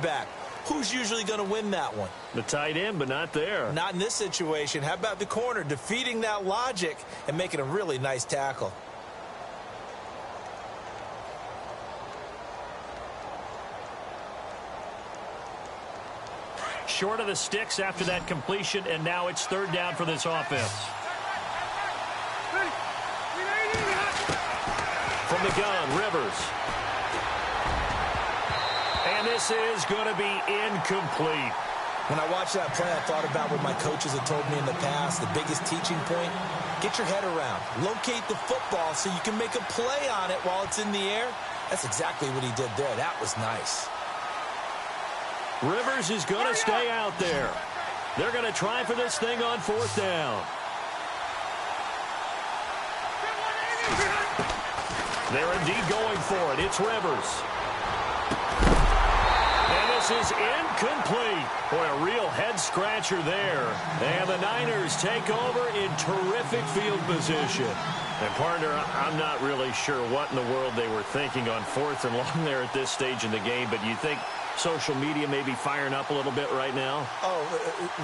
quarterback. Who's usually going to win that one? The tight end, but not there. Not in this situation. How about the corner defeating that logic and making a really nice tackle? Short of the sticks after that completion, and now it's third down for this offense. From the gun, Rivers. And this is going to be incomplete. When I watched that play, I thought about what my coaches had told me in the past. The biggest teaching point, get your head around. Locate the football so you can make a play on it while it's in the air. That's exactly what he did there. That was nice. Rivers is going to stay out there. They're going to try for this thing on fourth down. They're indeed going for it. It's Rivers. And this is incomplete. Boy, a real head-scratcher there. And the Niners take over in terrific field position. And, partner, I'm not really sure what in the world they were thinking on fourth and long there at this stage in the game, but you think social media may be firing up a little bit right now? Oh,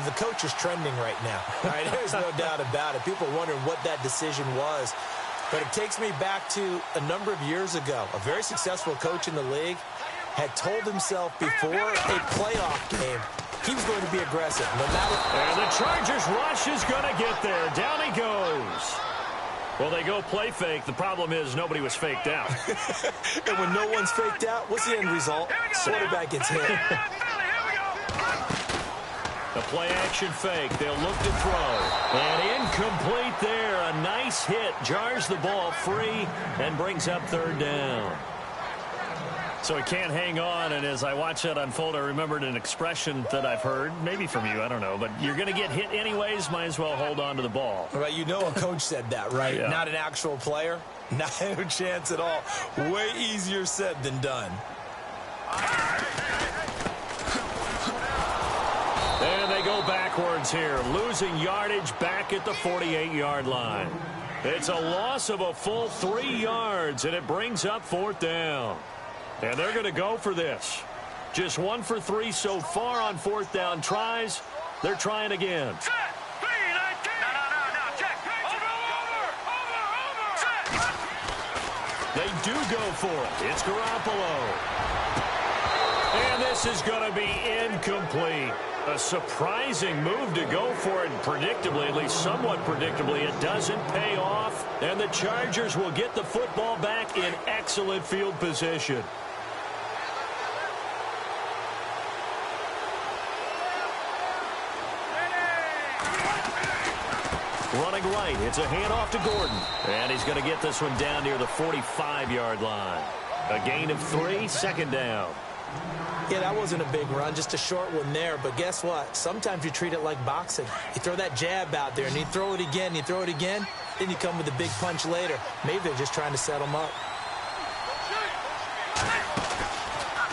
the coach is trending right now. All right, there's no doubt about it. People are wondering what that decision was. But it takes me back to a number of years ago. A very successful coach in the league had told himself before a playoff game he was going to be aggressive. No matter. And the Chargers rush is going to get there. Down he goes. Well, they go play fake. The problem is nobody was faked out. And when no one's faked out, what's the end result? Quarterback gets hit. The play-action fake. They'll look to throw. And incomplete there. A nice hit. Jars the ball free and brings up third down. So he can't hang on, and as I watch that unfold, I remembered an expression that I've heard, maybe from you, I don't know, but you're going to get hit anyways, might as well hold on to the ball. Right, you know a coach said that, right? Yeah. Not an actual player? Not a chance at all. Way easier said than done. And they go backwards here, losing yardage back at the 48-yard line. It's a loss of a full 3 yards, and it brings up fourth down. And they're going to go for this. Just 1 for 3 so far on fourth down tries. They're trying again. They do go for it. It's Garoppolo. And this is going to be incomplete. A surprising move to go for it, predictably, at least somewhat predictably. It doesn't pay off, and the Chargers will get the football back in excellent field position. Running right, it's a handoff to Gordon. And he's going to get this one down near the 45-yard line. A gain of 3, second down. Yeah, that wasn't a big run, just a short one there. But guess what? Sometimes you treat it like boxing. You throw that jab out there, and you throw it again, you throw it again, then you come with a big punch later. Maybe they're just trying to set them up.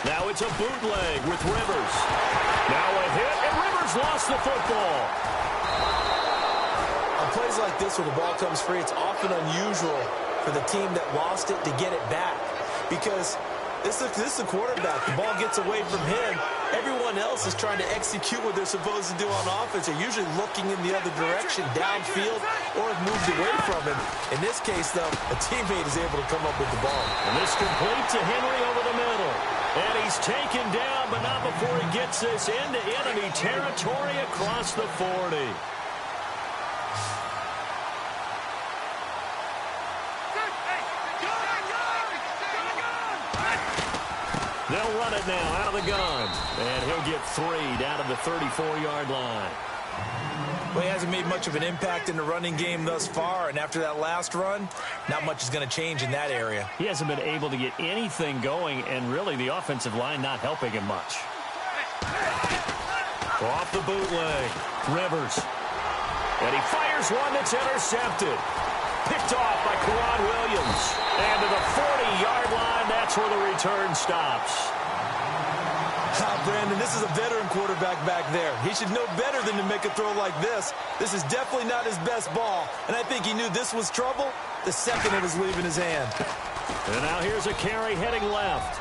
Now it's a bootleg with Rivers. Now a hit, and Rivers lost the football. On plays like this where the ball comes free, it's often unusual for the team that lost it to get it back. Because this is the quarterback. The ball gets away from him. Everyone else is trying to execute what they're supposed to do on offense. They're usually looking in the other direction, downfield, or have moved away from him. In this case, though, a teammate is able to come up with the ball. And this complete to Henry over the middle. And he's taken down, but not before he gets this into enemy territory across the 40. They'll run it now out of the gun. And he'll get 3 down to the 34-yard line. Well, he hasn't made much of an impact in the running game thus far, and after that last run, not much is going to change in that area. He hasn't been able to get anything going, and really the offensive line not helping him much. Off the bootleg, Rivers. And he fires one that's intercepted. Picked off by Quran Williams. And to the 40-yard line, that's where the return stops. Brandon, this is a veteran quarterback back there. He should know better than to make a throw like this. This is definitely not his best ball. And I think he knew this was trouble the second it was leaving his hand. And now here's a carry heading left.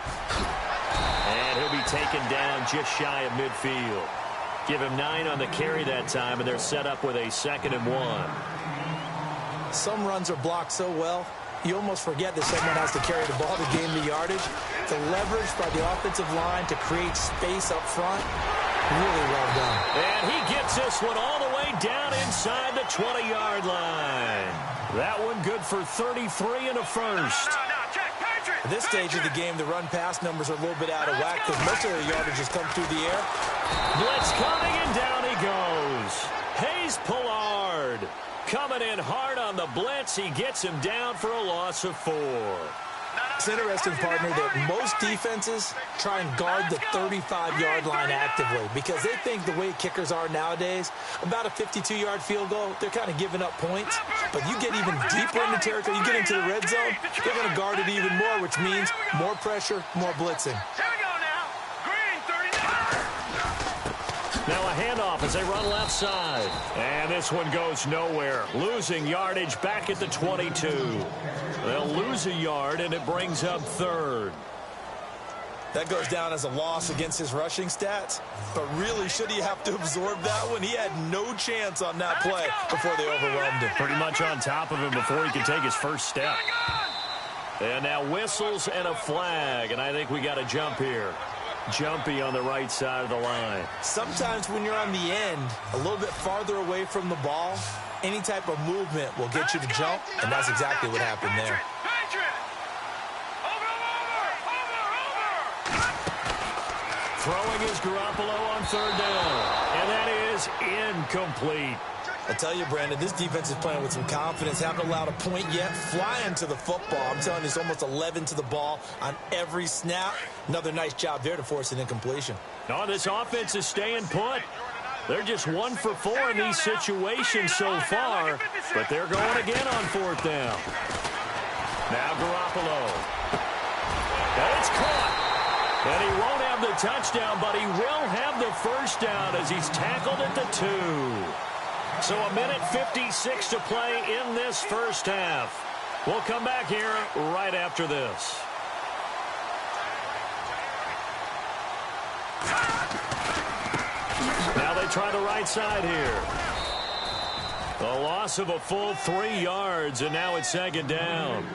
And he'll be taken down just shy of midfield. Give him 9 on the carry that time, and they're set up with a 2nd and 1. Some runs are blocked so well, you almost forget that someone has to carry the ball to gain the yardage. The leverage by the offensive line to create space up front, really well done. And he gets this one all the way down inside the 20-yard line. That one good for 33 and a first. At this stage of the game, the run-pass numbers are a little bit out of whack because most of their yardage has come through the air. Blitz coming, and down he goes. Hayes Pollard coming in hard on the blitz. He gets him down for a loss of 4. It's interesting, partner, that most defenses try and guard the 35-yard line actively because they think the way kickers are nowadays, about a 52-yard field goal, they're kind of giving up points. But you get even deeper into territory, you get into the red zone, they're going to guard it even more, which means more pressure, more blitzing. Now a handoff as they run left side. And this one goes nowhere. Losing yardage back at the 22. They'll lose a yard, and it brings up 3rd. That goes down as a loss against his rushing stats. But really, should he have to absorb that one? He had no chance on that play before they overwhelmed him. Pretty much on top of him before he could take his first step. And now whistles and a flag, and I think we got a jump here. Jumpy on the right side of the line. Sometimes when you're on the end, a little bit farther away from the ball, any type of movement will get you to jump, and that's exactly what happened there. Throwing is Garoppolo on 3rd down, and that is incomplete. I tell you, Brandon, this defense is playing with some confidence. Haven't allowed a point yet. Flying to the football. I'm telling you, it's almost 11 to the ball on every snap. Another nice job there to force an incompletion. No, this offense is staying put. They're just 1 for 4 in these situations so far, but they're going again on 4th down. Now Garoppolo. And it's caught. And he won't have the touchdown, but he will have the first down as he's tackled at the 2. So a minute 56 to play in this first half. We'll come back here right after this. Now they try the right side here. A loss of a full 3 yards, and now it's 2nd down.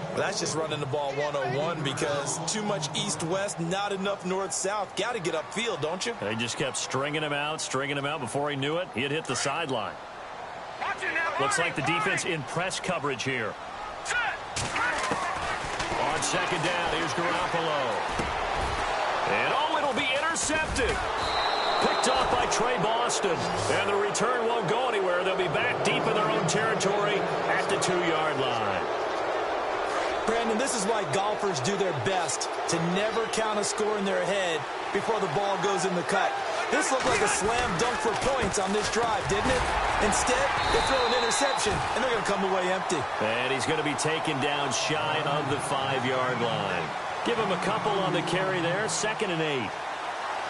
Well, that's just running the ball 101 because too much east-west, not enough north-south. Got to get upfield, don't you? They just kept stringing him out. Before he knew it, he had hit the sideline. Looks like the defense in press coverage here. On 2nd down, here's Garoppolo. And it'll be intercepted. Picked off by Trey Boston. And the return won't go anywhere. They'll be back deep in their own territory at the 2-yard line. Brandon, this is why golfers do their best to never count a score in their head before the ball goes in the cut. This looked like a slam dunk for points on this drive, didn't it? Instead, they throw an interception, and they're going to come away empty. And he's going to be taken down shy of the 5-yard line. Give him a couple on the carry there, 2nd and 8.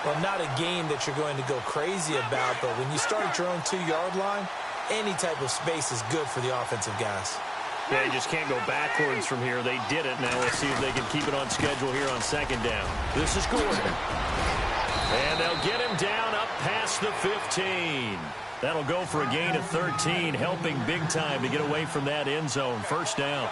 Well, not a game that you're going to go crazy about, but when you start at your own 2-yard line, any type of space is good for the offensive guys. Yeah, you just can't go backwards from here. They did it. Now we'll see if they can keep it on schedule here on 2nd down. This is Gordon. And they'll get him down up past the 15. That'll go for a gain of 13, helping big time to get away from that end zone. 1st down.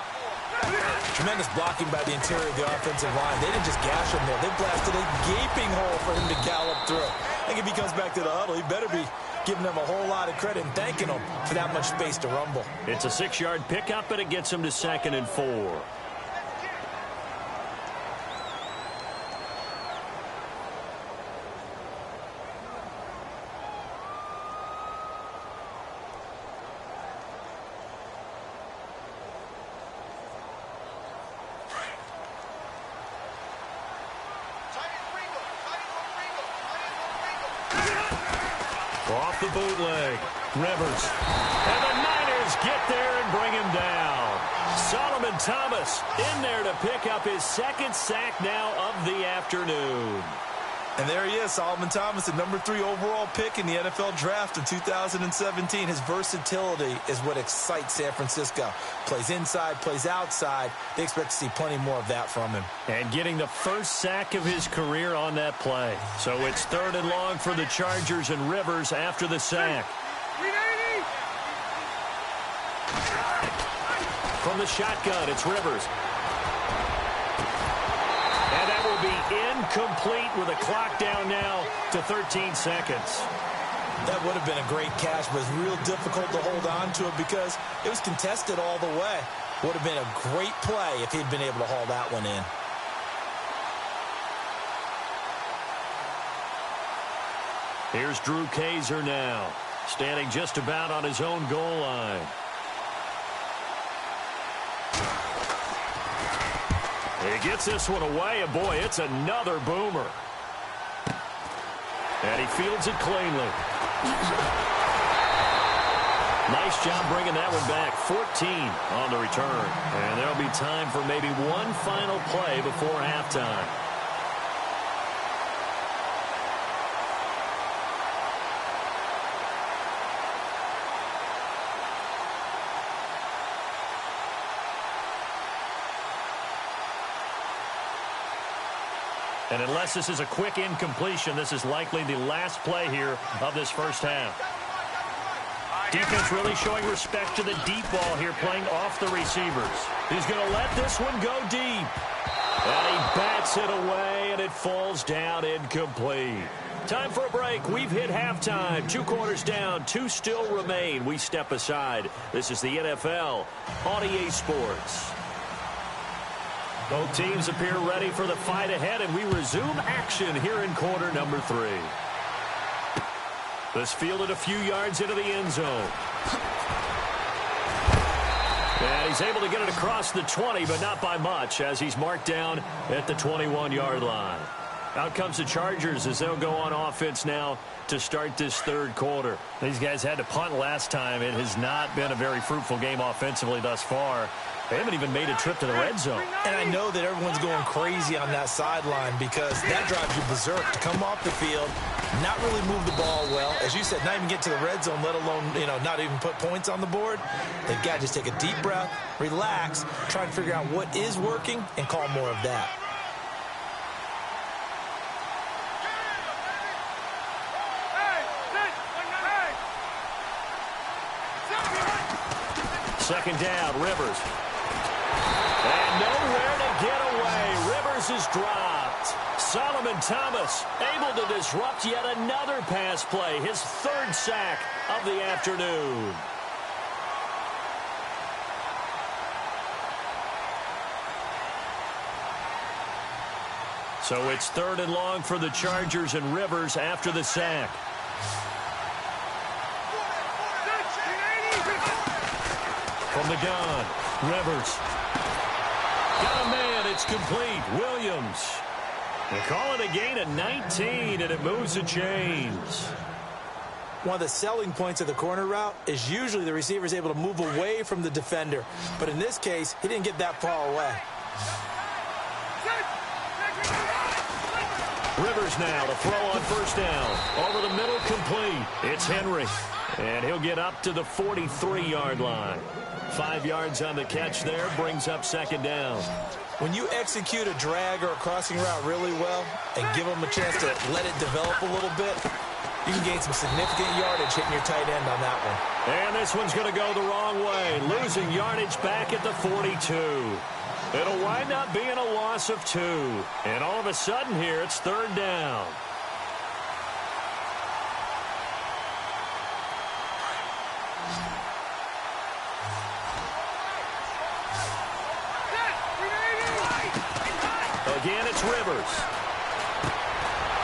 Tremendous blocking by the interior of the offensive line. They didn't just gash him there. They blasted a gaping hole for him to gallop through. I think if he comes back to the huddle, he better be giving them a whole lot of credit and thanking them for that much space to rumble. It's a 6-yard pickup, but it gets him to 2nd and 4. Off the bootleg. Rivers. And the Niners get there and bring him down. Solomon Thomas in there to pick up his 2nd sack now of the afternoon. And there he is, Solomon Thomas, the number 3 overall pick in the NFL draft of 2017. His versatility is what excites San Francisco. Plays inside, plays outside. They expect to see plenty more of that from him. And getting the first sack of his career on that play. So it's 3rd and long for the Chargers, and Rivers after the sack. From the shotgun, it's Rivers. And that will be incomplete with a clock down now to 13 seconds. That would have been a great catch, but it's real difficult to hold on to it because it was contested all the way. Would have been a great play if he'd been able to haul that one in. Here's Drew Kaiser now, standing just about on his own goal line. He gets this one away, and boy, it's another boomer. And he fields it cleanly. Nice job bringing that one back. 14 on the return. And there'll be time for maybe one final play before halftime. And unless this is a quick incompletion, this is likely the last play here of this first half. Defense really showing respect to the deep ball here, playing off the receivers. He's going to let this one go deep. And he bats it away, and it falls down incomplete. Time for a break. We've hit halftime. 2 quarters down, 2 still remain. We step aside. This is the NFL on EA Sports. Both teams appear ready for the fight ahead, and we resume action here in quarter number 3. This fielded a few yards into the end zone. And he's able to get it across the 20, but not by much, as he's marked down at the 21-yard line. Out comes the Chargers as they'll go on offense now to start this 3rd quarter. These guys had to punt last time. It has not been a very fruitful game offensively thus far. They haven't even made a trip to the red zone. And I know that everyone's going crazy on that sideline because that drives you berserk to come off the field, not really move the ball well. As you said, not even get to the red zone, let alone, not even put points on the board. They've got to just take a deep breath, relax, try and figure out what is working, and call more of that. Second down, Rivers. And nowhere to get away. Rivers is dropped. Solomon Thomas able to disrupt yet another pass play. His 3rd sack of the afternoon. So it's 3rd and long for the Chargers, and Rivers after the sack. From the gun, Rivers. Got a man, it's complete. Williams. They call it a gain of 19, and it moves the chains. One of the selling points of the corner route is usually the receiver is able to move away from the defender. But in this case, he didn't get that far away. Rivers now to throw on first down. Over the middle, complete. It's Henry. And he'll get up to the 43-yard line. 5 yards on the catch there, brings up 2nd down. When you execute a drag or a crossing route really well and give them a chance to let it develop a little bit, you can gain some significant yardage hitting your tight end on that one. And this one's going to go the wrong way, losing yardage back at the 42. It'll wind up being a loss of 2. And all of a sudden here, it's 3rd down. Again, it's Rivers.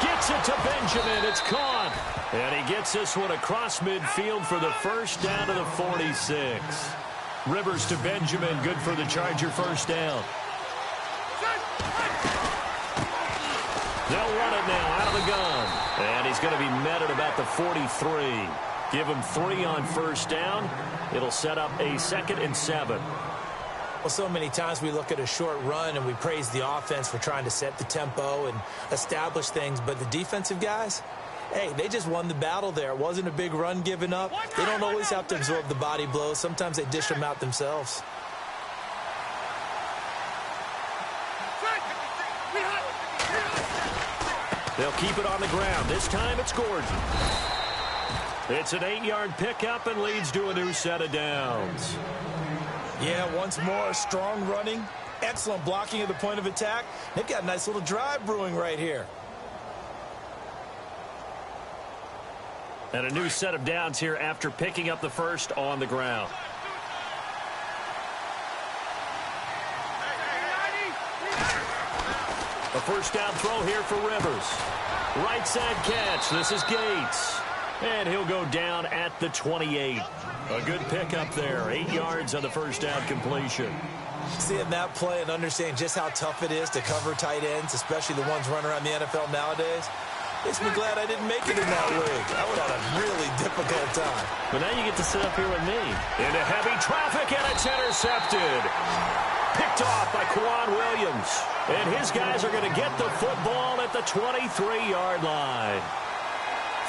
Gets it to Benjamin. It's caught. And he gets this one across midfield for the first down to the 46. Rivers to Benjamin. Good for the Charger first down. They'll run it now out of the gun. And he's going to be met at about the 43. Give him 3 on first down. It'll set up a 2nd and 7. Well, so many times we look at a short run and we praise the offense for trying to set the tempo and establish things, but the defensive guys, hey, they just won the battle there. It wasn't a big run given up. They don't always have to absorb the body blows. Sometimes they dish them out themselves. They'll keep it on the ground. This time it's Gordon. It's an 8-yard pickup and leads to a new set of downs. Yeah, once more, strong running, excellent blocking at the point of attack. They've got a nice little drive brewing right here. And a new set of downs here after picking up the first on the ground. A first down throw here for Rivers. Right side catch. This is Gates. And he'll go down at the 28. A good pickup there. 8 yards on the first down completion. Seeing that play and understanding just how tough it is to cover tight ends, especially the ones running around the NFL nowadays, makes me glad I didn't make it in that league. I would have had a really difficult time. But now you get to sit up here with me. Into heavy traffic, and it's intercepted. Picked off by Quan Williams. And his guys are going to get the football at the 23-yard line.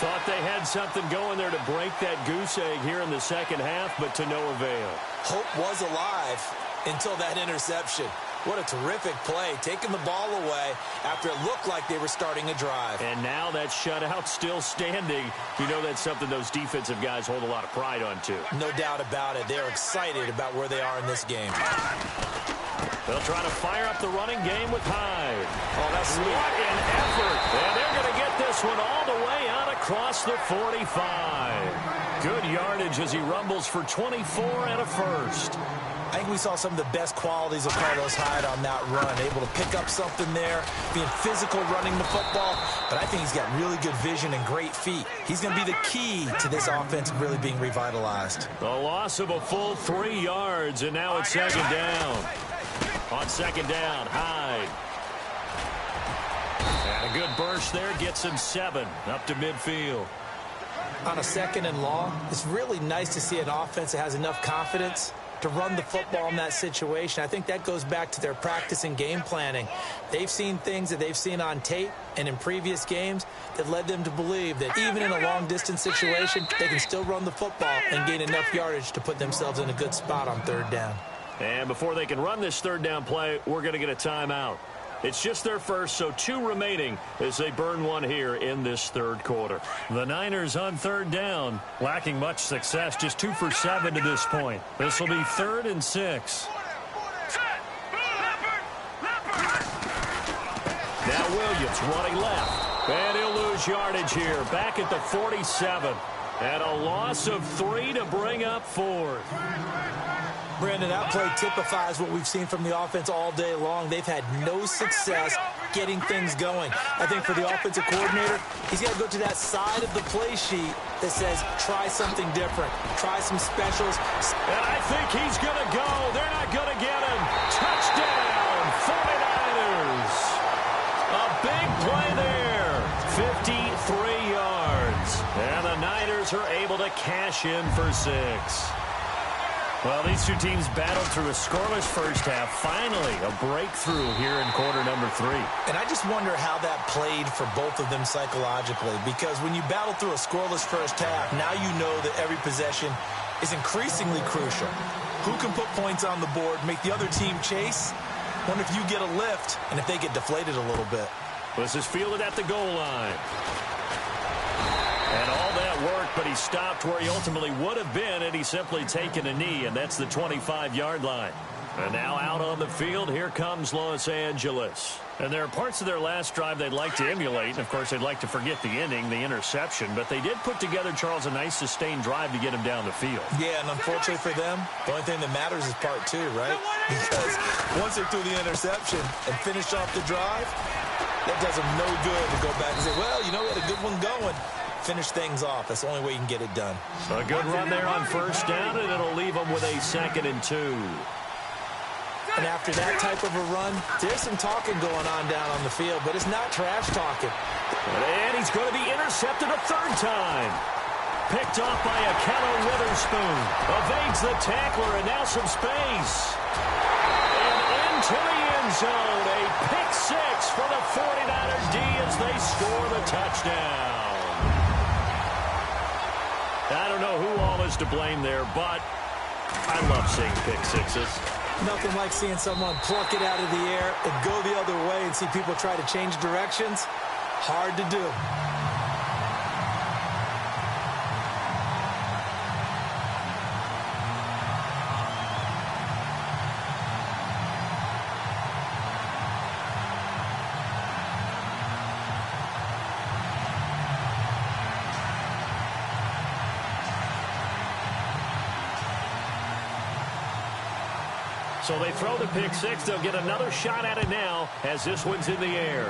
Thought they had something going there to break that goose egg here in the second half, but to no avail. Hope was alive until that interception. What a terrific play, taking the ball away after it looked like they were starting a drive. And now that shutout still standing. You know that's something those defensive guys hold a lot of pride on, too. No doubt about it. They're excited about where they are in this game. They'll try to fire up the running game with Hyde. Oh, that's sweet. What an effort. And they're going to get this one all the way out across the 45. Good yardage as he rumbles for 24 and a first. I think we saw some of the best qualities of Carlos Hyde on that run. Able to pick up something there, being physical running the football. But I think he's got really good vision and great feet. He's going to be the key to this offense really being revitalized. The loss of a full 3 yards, and now it's second down. On second down, Hyde. And a good burst there gets him 7 up to midfield. On a second and long, it's really nice to see an offense that has enough confidence to run the football in that situation. I think that goes back to their practice and game planning. They've seen things that they've seen on tape and in previous games that led them to believe that even in a long-distance situation, they can still run the football and gain enough yardage to put themselves in a good spot on third down. And before they can run this third down play, we're going to get a timeout. It's just their first, so 2 remaining as they burn one here in this third quarter. The Niners on third down, lacking much success, just 2 for 7 to this point. This will be 3rd and 6. Now Williams running left, and he'll lose yardage here, back at the 47. And a loss of 3 to bring up 4th. Brandon, that play typifies what we've seen from the offense all day long. They've had no success getting things going. I think for the offensive coordinator, he's got to go to that side of the play sheet that says, try something different, try some specials. And I think he's going to go. They're not going to get him. Touchdown, 49ers. A big play there, 53 yards. And the Niners are able to cash in for 6. Well, these 2 teams battled through a scoreless first half. Finally, a breakthrough here in quarter number 3. And I just wonder how that played for both of them psychologically, because when you battle through a scoreless first half, now you know that every possession is increasingly crucial. Who can put points on the board, make the other team chase? Wonder if you get a lift and if they get deflated a little bit. This is fielded at the goal line. And all that work, but he stopped where he ultimately would have been had he simply taken a knee, and that's the 25-yard line. And now out on the field, here comes Los Angeles. And there are parts of their last drive they'd like to emulate. And, of course, they'd like to forget the ending, the interception. But they did put together, Charles, a nice sustained drive to get him down the field. Yeah, and unfortunately for them, the only thing that matters is part 2, right? Because once they're through the interception and finish off the drive, that does them no good to go back and say, well, you know, we had a good one going. Finish things off. That's the only way you can get it done. A good run there on first down, and it'll leave them with a 2nd and 2. And after that type of a run, there's some talking going on down on the field, but it's not trash talking. And he's going to be intercepted a 3rd time. Picked off by Akello Witherspoon. Evades the tackler, and now some space. into the end zone. A pick six for the 49ers D as they score the touchdown. I don't know who all is to blame there, but I love seeing pick sixes. Nothing like seeing someone pluck it out of the air and go the other way and see people try to change directions. Hard to do. So they throw the pick six. They'll get another shot at it now as this one's in the air.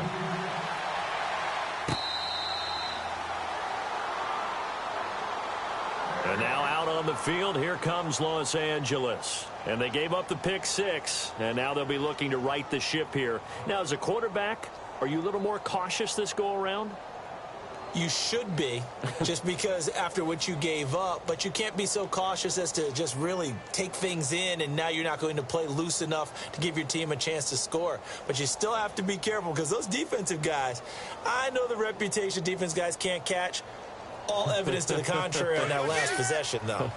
And now out on the field, here comes Los Angeles. And they gave up the pick six, and now they'll be looking to right the ship here. Now, as a quarterback, are you a little more cautious this go-around? You should be, just because after what you gave up, but you can't be so cautious as to just really take things in, and now you're not going to play loose enough to give your team a chance to score. But you still have to be careful because those defensive guys, I know the reputation defense guys can't catch. All evidence to the contrary on that last possession, though.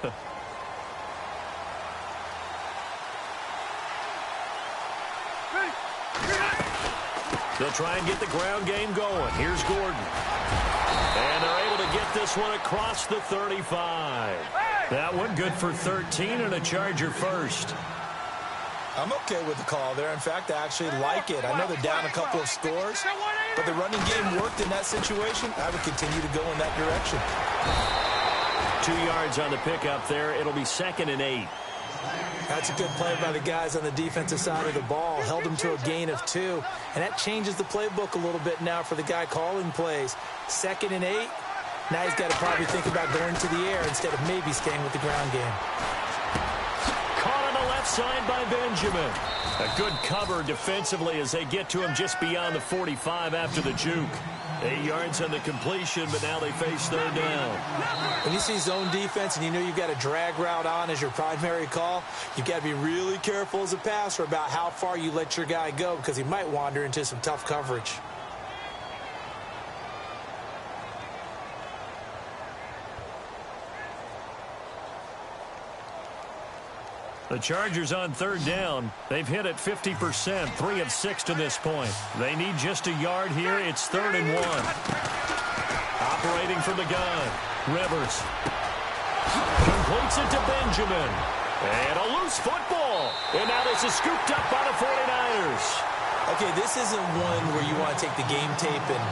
They'll try and get the ground game going. Here's Gordon. And they're able to get this one across the 35. That one good for 13 and a Charger first. I'm okay with the call there. In fact, I actually like it. I know they're down a couple of scores, but the running game worked in that situation. I would continue to go in that direction. 2 yards on the pickup there. It'll be 2nd and 8. That's a good play by the guys on the defensive side of the ball. Held them to a gain of 2. And that changes the playbook a little bit now for the guy calling plays. 2nd and 8. Now he's got to probably think about going to the air instead of maybe staying with the ground game. Caught on the left side by Benjamin. A good cover defensively as they get to him just beyond the 45 after the juke. 8 yards on the completion, but now they face 3rd down. When you see zone defense and you know you've got a drag route on as your primary call, you've got to be really careful as a passer about how far you let your guy go because he might wander into some tough coverage. The Chargers on 3rd down. They've hit it 50%, 3 of 6 to this point. They need just a yard here. It's 3rd and 1. Operating from the gun. Rivers. Completes it to Benjamin. And a loose football. And now this is scooped up by the 49ers. Okay, this isn't one where you want to take the game tape and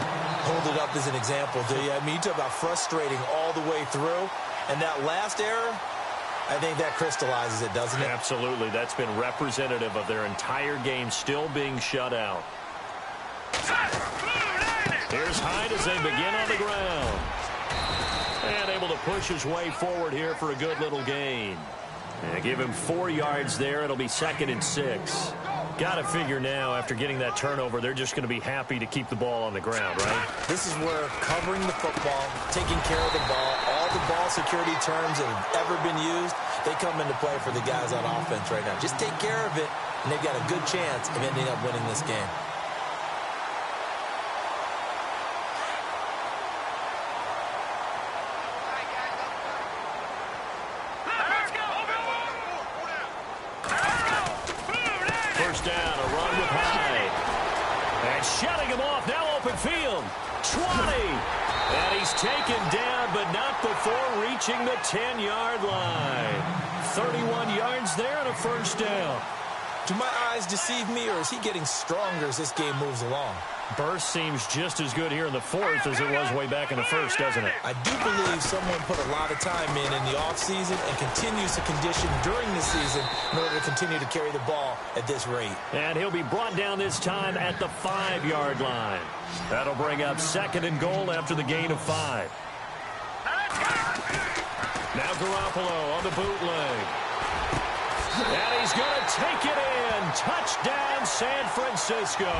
hold it up as an example, do you? I mean, you talk about frustrating all the way through. And that last error, I think that crystallizes it, doesn't it? Absolutely. That's been representative of their entire game still being shut out. Here's Hyde as they begin on the ground. And able to push his way forward here for a good little gain. And give him 4 yards there. It'll be 2nd and 6. Got to figure now, after getting that turnover, they're just going to be happy to keep the ball on the ground, right? This is where covering the football, taking care of the ball, all the ball security terms that have ever been used, they come into play for the guys on offense right now. Just take care of it, and they've got a good chance of ending up winning this game. Down, a run with Hyde. And shutting him off, now open field. 20. And he's taken down, but not before reaching the 10-yard line. 31 yards there and a 1st down. Do my eyes deceive me, or is he getting stronger as this game moves along? Burst seems just as good here in the 4th as it was way back in the 1st, doesn't it? I do believe someone put a lot of time in the offseason and continues to condition during the season in order to continue to carry the ball at this rate. And he'll be brought down this time at the 5-yard line. That'll bring up 2nd and goal after the gain of 5. Now Garoppolo on the bootleg. And he's going to take it in. Touchdown, San Francisco.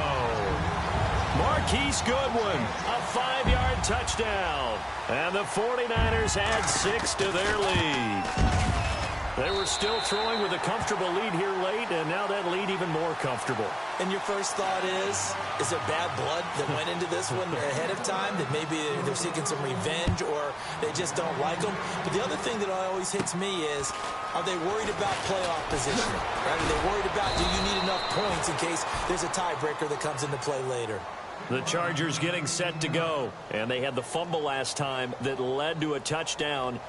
Marquise Goodwin, a 5-yard touchdown. And the 49ers add 6 to their lead. They were still throwing with a comfortable lead here late, and now that lead even more comfortable. And your first thought is there bad blood that went into this one ahead of time, that maybe they're seeking some revenge or they just don't like them? But the other thing that always hits me is, are they worried about playoff positioning? Right? Are they worried about, do you need enough points in case there's a tiebreaker that comes into play later? The Chargers getting set to go, and they had the fumble last time that led to a touchdown.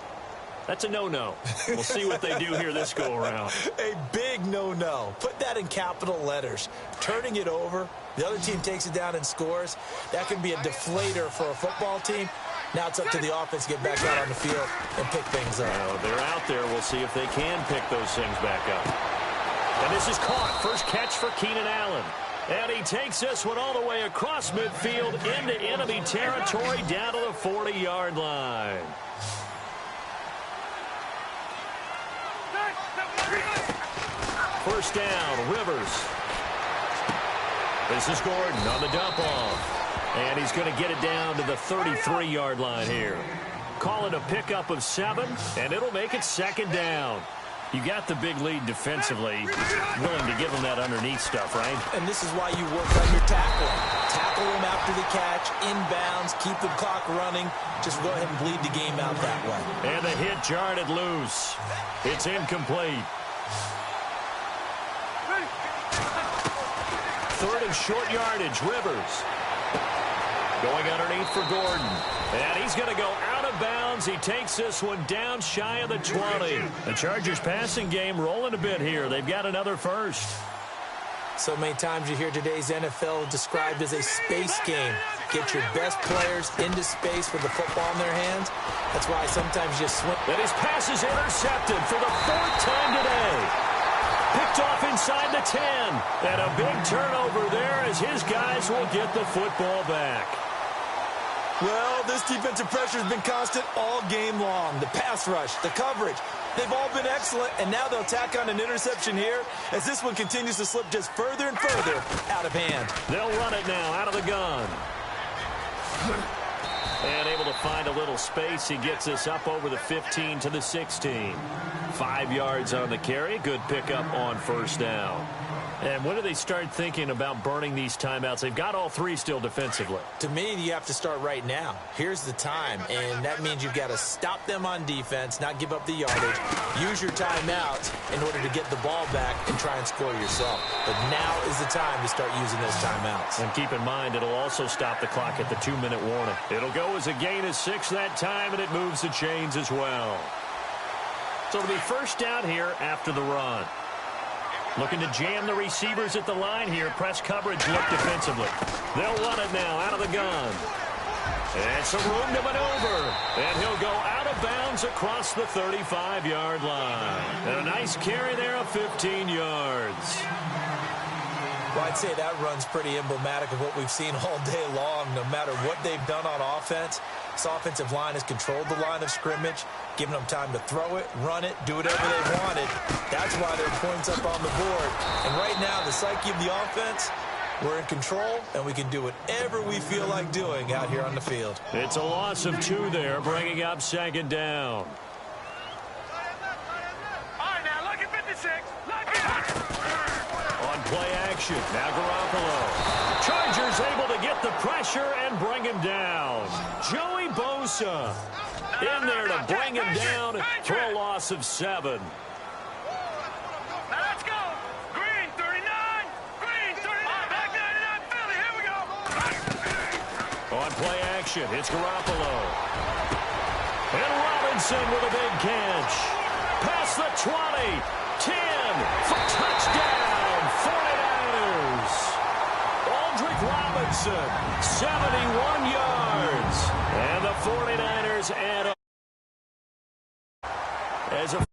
That's a no-no. We'll see what they do here this go-around. A big no-no. Put that in capital letters. Turning it over, the other team takes it down and scores. That can be a deflator for a football team. Now it's up to the offense to get back out on the field and pick things up. Well, they're out there. We'll see if they can pick those things back up. And this is caught. First catch for Keenan Allen. And he takes this one all the way across midfield into enemy territory down to the 40-yard line. First down, Rivers. This is Gordon on the dump off. And he's going to get it down to the 33-yard line here. Call it a pickup of 7, and it'll make it second down. You got the big lead defensively, willing to give them that underneath stuff, right? And this is why you work on your tackling. Tackle them after the catch, inbounds, keep the clock running. Just go ahead and bleed the game out that way. And the hit jarred it loose. It's incomplete. Third and short yardage, Rivers. Going underneath for Gordon. And he's going to go out of bounds. He takes this one down shy of the 20. The Chargers passing game rolling a bit here. They've got another first. So many times you hear today's NFL described as a space game. Get your best players into space with the football in their hands. That's why sometimes you swing. And his pass is intercepted for the 4th time today. Picked off inside the 10. And a big turnover there as his guys will get the football back. Well, this defensive pressure has been constant all game long. The pass rush, the coverage, they've all been excellent, and now they'll tack on an interception here as this one continues to slip just further and further out of hand. They'll run it now out of the gun. And able to find a little space. He gets this up over the 15 to the 16. 5 yards on the carry. Good pickup on first down. And when do they start thinking about burning these timeouts? They've got all 3 still defensively. To me, you have to start right now. Here's the time, and that means you've got to stop them on defense, not give up the yardage, use your timeouts in order to get the ball back and try and score yourself. But now is the time to start using those timeouts. And keep in mind, it'll also stop the clock at the 2-minute warning. It'll go as a gain of 6 that time, and it moves the chains as well. So it'll be first down here after the run. Looking to jam the receivers at the line here. Press coverage look defensively. They'll run it now out of the gun. And some room to maneuver. And he'll go out of bounds across the 35-yard line. And a nice carry there of 15 yards. Well, I'd say that run's pretty emblematic of what we've seen all day long. No matter what they've done on offense, this offensive line has controlled the line of scrimmage, giving them time to throw it, run it, do whatever they wanted. That's why there are points up on the board. And right now, the psyche of the offense, we're in control, and we can do whatever we feel like doing out here on the field. It's a loss of 2 there, bringing up second down. All right, now look at 56. Look at On play action, now Garoppolo. Chargers able to get the pressure and bring him down. Joey Bosa in there to bring him down for a loss of 7. Now let's go. Green 39. Green 39. Back 99 Philly. Here we go. On play action, it's Garoppolo. And Robinson with a big catch. Past the 20. 10 for touchdown. 49ers. Aldrick Robinson, 71 yards. And the 49ers add up as a